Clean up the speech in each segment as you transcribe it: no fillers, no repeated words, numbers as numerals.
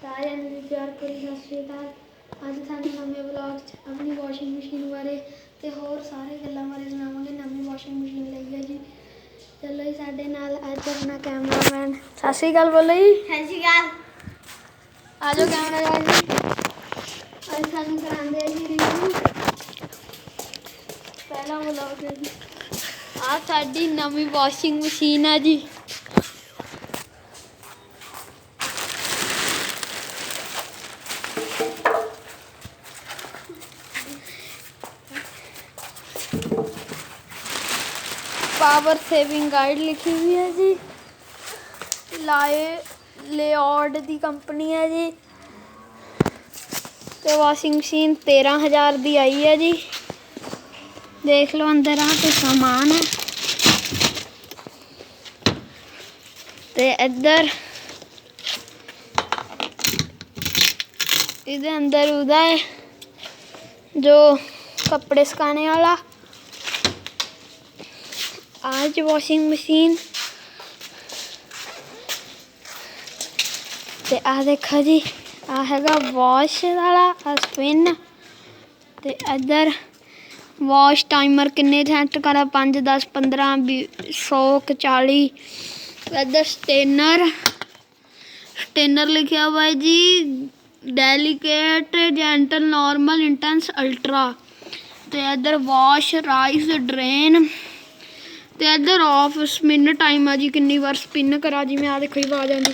सारे मेरे प्यार भरी सत श्री अकाल। अज सानू नवे ब्लॉग अपनी वॉशिंग मशीन बारे ते होर सारे गल्लां बारे सुनावांगे। नवी वॉशिंग मशीन लई है जी। चलो जी साडे नाल अज अपना कैमरामैन सत श्री अकाल बोलो जी। सत श्री अकाल। आ जाओ कैमरा जी। अज सानू करांदे जी रिव्यू पहला ब्लॉग है जी। आ साडी नवी वॉशिंग मशीन है जी। पावर सेविंग गाइड लिखी हुई है जी। लेआउट दी कंपनी है जी। तो वॉशिंग मशीन 13,000 दी आई है जी। देख लो अंदर आ तो सामान है। ते इधर इधर अंदर उदा है जो कपड़े सुखाने वाला। आज वॉशिंग मशीन ते आ देखो जी आ हैगा वॉश वाला स्पिन ते इधर वॉश टाइमर किन्ने सेट करा 5 10 15 100 40। इधर स्टेनर लिखा हुआ है जी। Delicate gentle normal intense ultra. ते इधर वॉश राइस ड्रेन ते इधर ऑफ स्पिन टाइम है जी किन्नी बार स्पिन करा जी। मैं आ देखो जी आवाज आती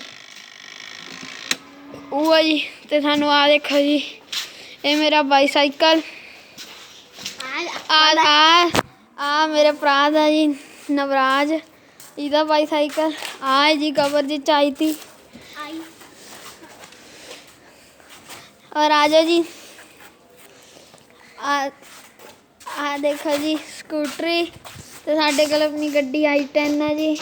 वो है जी। तो सानू आ देखो जी ये मेरा बाईसाइकिल आ मेरे भरा दा जी नवराज इहदा बाईसाइकिल। आ है जी कवर जी आई थी। और आ जाओ जी आ देखो जी स्कूटरी तो साढ़े कोल अपनी गड्डी i10 है जी।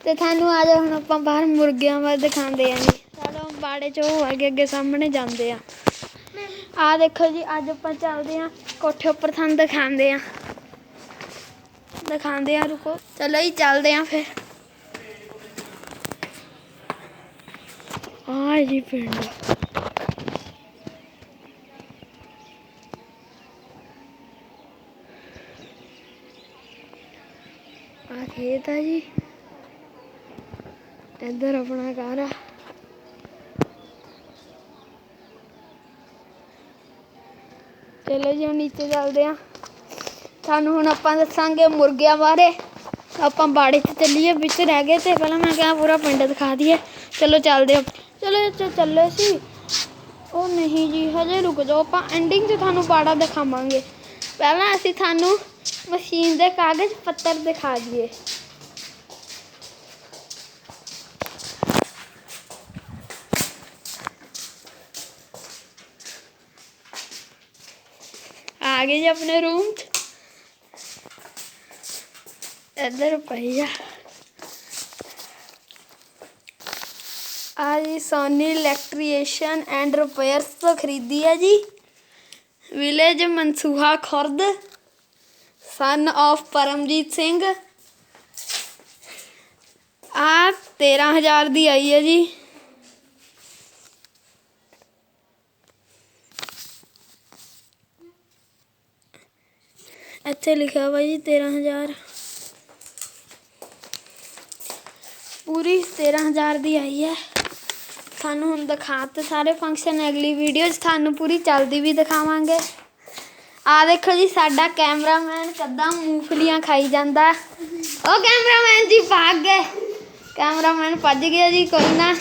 तो थानू आ जाओ हम आप बाहर मुर्गियां वाल दिखाते हैं जी। चलो बाड़े च हो अगे अगे सामने जाते हैं। आ देखो जी अज आप चलते हैं कोठे उपर थानू दिखाते हैं रुको चलो जी चलते हैं फिर। आ जी पिंड आ खेत है जी। इधर अपना घर है। चलो जी हम नीचे चलते हैं। थानू हुण आपां दसांगे मुर्गियां बारे। आपां बाड़े च चलीए बिच रह गए थे पहला मैं क्या पूरा पिंड दिखा दिए। चलो चलते चलो चले सी ओ नहीं जी हजे रुक जाओ आपां एंडिंग च थानू बाड़ा दिखावांगे। पहला असीं थानू मशीन दे कागज पत्तर दिखा दिए। आ गए जी अपने रूम च। इधर भैया आज सोनी इलेक्ट्रीशियन एंड रिपेयर्स तो खरीदी है जी। Village Mansuha Khurd son of Paramjit Singh. आ 13,000 दी आई है जी। इत्थे लिखा हुआ जी 13,000 पूरी 13,000 दी आई है। थानू हुण दिखाते सारे फंक्शन अगली वीडियो थानू पूरी चलती भी दिखावांगे। आ देखो जी साडा कैमरामैन कद्दां मूंगफलियां खाई जांदा। ओ कैमरामैन जी भाग गए। कैमरामैन भज गया जी कोई ना।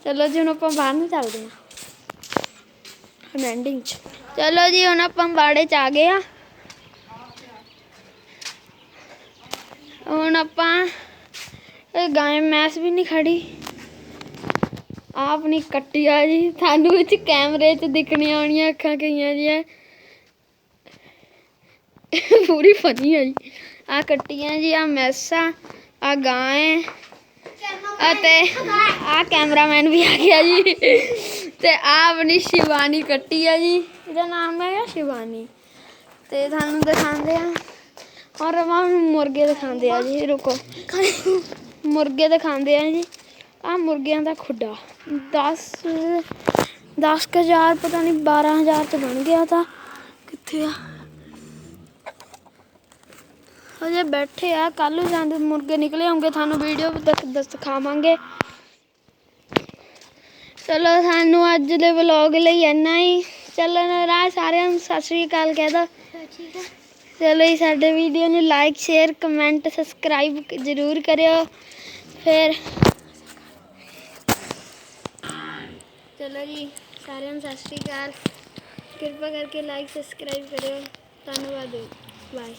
चलो जी हुण आपां बाहर नूं चलदे हां एंडिंग च। चलो जी हुण आपां बाड़े च आ गए। हुण आपां गाय मैस भी नहीं खड़ी। आ अपनी कट्टी आ जी थानू विच कैमरे च दिखनियां होनियां अक्खां कईयां जियां पूरी फनी है जी। आ कट्टियां जी आ मैसां आ गाय ते आ कैमरामैन भी आ गया जी। ते आ अपनी शिवानी कट्टी है जी। इसदा नाम है शिवानी। ते थानू दिखाते हैं ਔਰ ਮੁਰਗੇ ਦਿਖਾਉਂਦੇ ਆ ਜੀ, ਰੁਕੋ। ਮੁਰਗੇ ਦਿਖਾਉਂਦੇ ਆ ਜੀ, ਆਹ ਮੁਰਗਿਆਂ ਦਾ ਖੁੱਡਾ 10,000 ਪਤਾ ਨਹੀਂ 12,000 ਤੇ ਬਣ ਗਿਆ ਤਾਂ ਕਿੱਥੇ ਆ ਹਜੇ ਬੈਠੇ ਆ। ਕੱਲ੍ਹ ਨੂੰ ਜਾਂਦੇ ਮੁਰਗੇ ਨਿਕਲੇ ਹੋਣਗੇ, ਤੁਹਾਨੂੰ ਵੀਡੀਓ ਦਿਖਾਵਾਂਗੇ। ਚਲੋ ਸਾਨੂੰ ਅੱਜ ਦੇ ਵਲੌਗ ਲਈ ਇੰਨਾ ਹੀ। ਚਲੋ ਰਾਹ ਸਾਰਿਆਂ ਨੂੰ ਸਤਿ ਸ਼੍ਰੀ ਅਕਾਲ ਕਹਿ ਦਿਓ। ਚਲੋ ਜੀ, ਸਾਡੇ ਵੀਡੀਓ ਨੂੰ ਲਾਈਕ ਸ਼ੇਅਰ ਕਮੈਂਟ ਸਬਸਕ੍ਰਾਈਬ ਜ਼ਰੂਰ ਕਰਿਓ। ਫਿਰ ਚਲੋ ਜੀ, ਸਾਰਿਆਂ ਨੂੰ ਸਤਿ ਸ਼੍ਰੀ ਅਕਾਲ। ਕਿਰਪਾ ਕਰਕੇ ਲਾਈਕ ਸਬਸਕ੍ਰਾਈਬ ਕਰਿਓ। ਧੰਨਵਾਦ, ਬਾਏ।